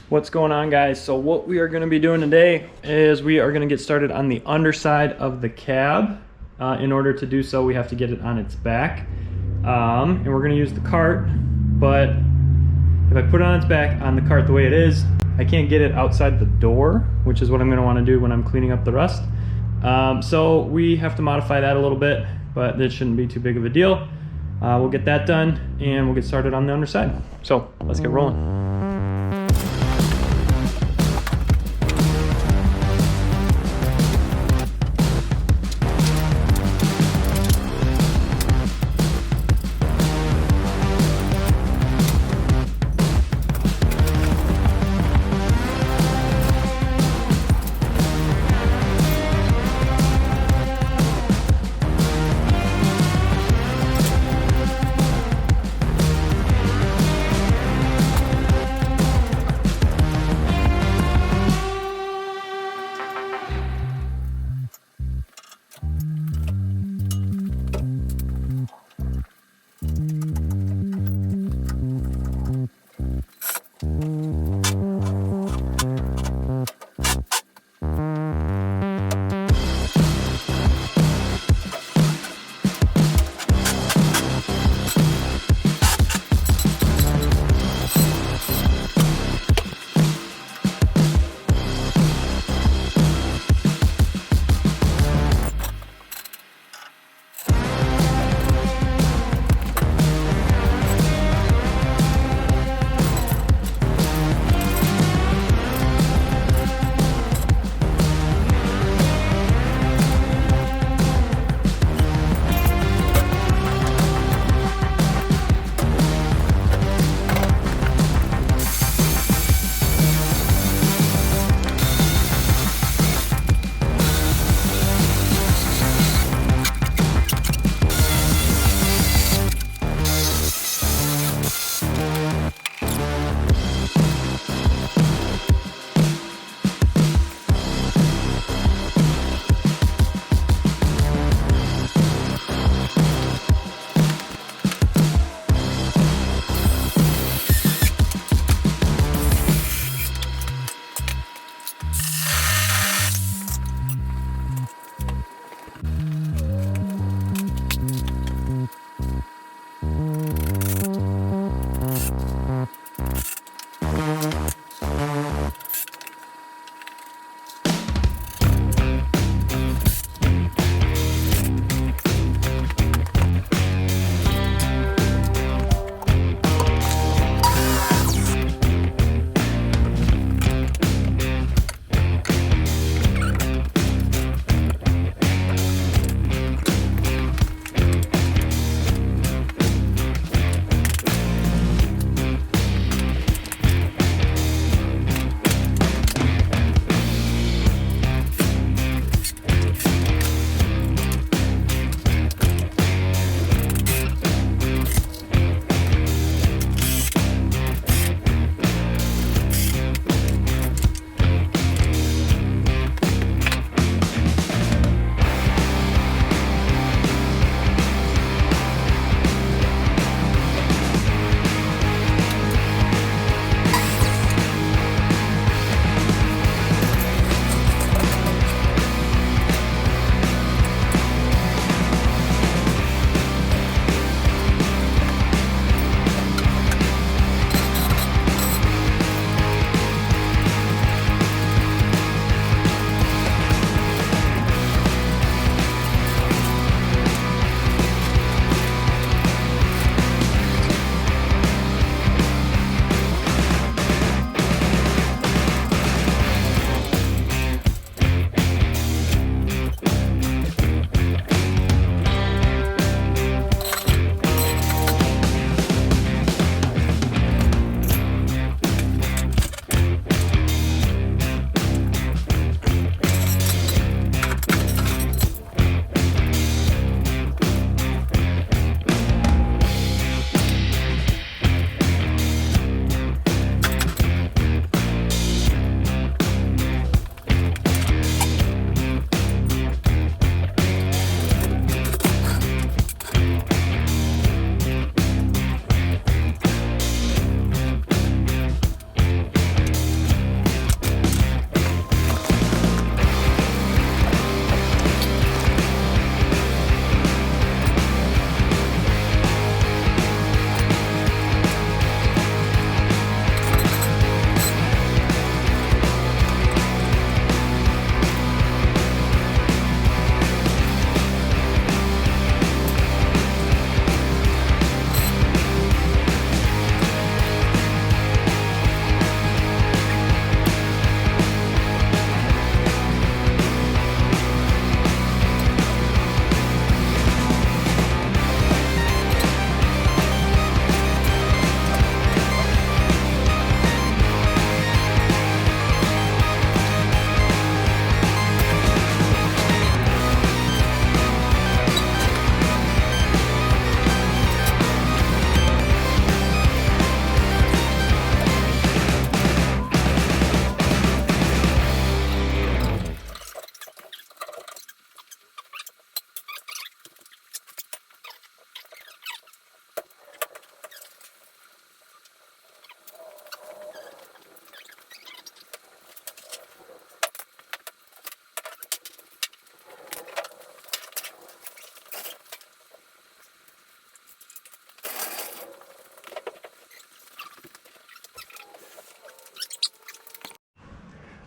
What's going on, guys? So what we are going to be doing today is we are going to get started on the underside of the cab. In order to do so, we have to get it on its back, and we're going to use the cart. But if I put it on its back on the cart the way it is, I can't get it outside the door, which is what I'm going to want to do when I'm cleaning up the rust. So we have to modify that a little bit, but this shouldn't be too big of a deal. We'll get that done and we'll get started on the underside. So let's get rolling.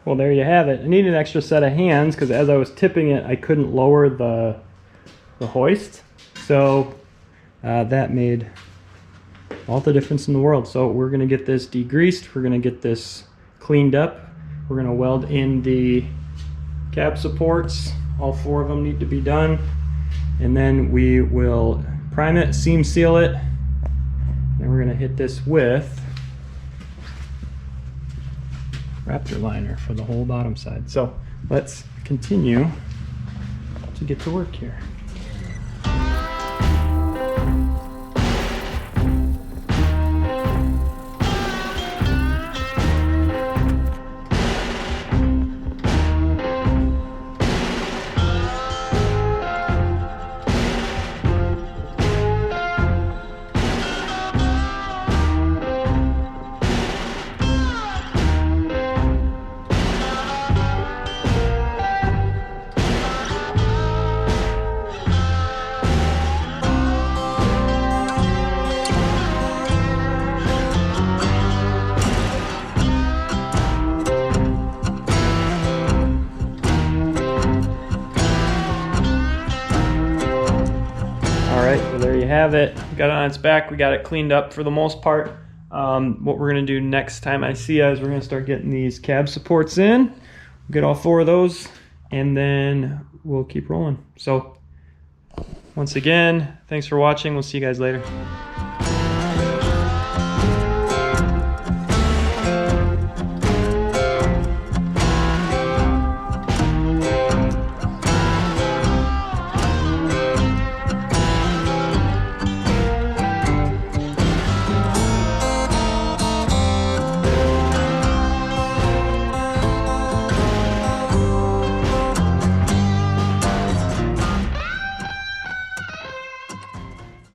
Well, there you have it. I need an extra set of hands because as I was tipping it, I couldn't lower the hoist. So that made all the difference in the world. So we're going to get this degreased. We're going to get this cleaned up. We're going to weld in the cab supports. All 4 of them need to be done. And then we will prime it, seam seal it. Then we're going to hit this with Raptor liner for the whole bottom side. So let's continue to get to work here. Well, there you have it. We got it on its back. We got it cleaned up for the most part. What we're going to do next time I see you is we're going to start getting these cab supports in. We'll get all 4 of those, and then we'll keep rolling. So once again, thanks for watching. We'll see you guys later.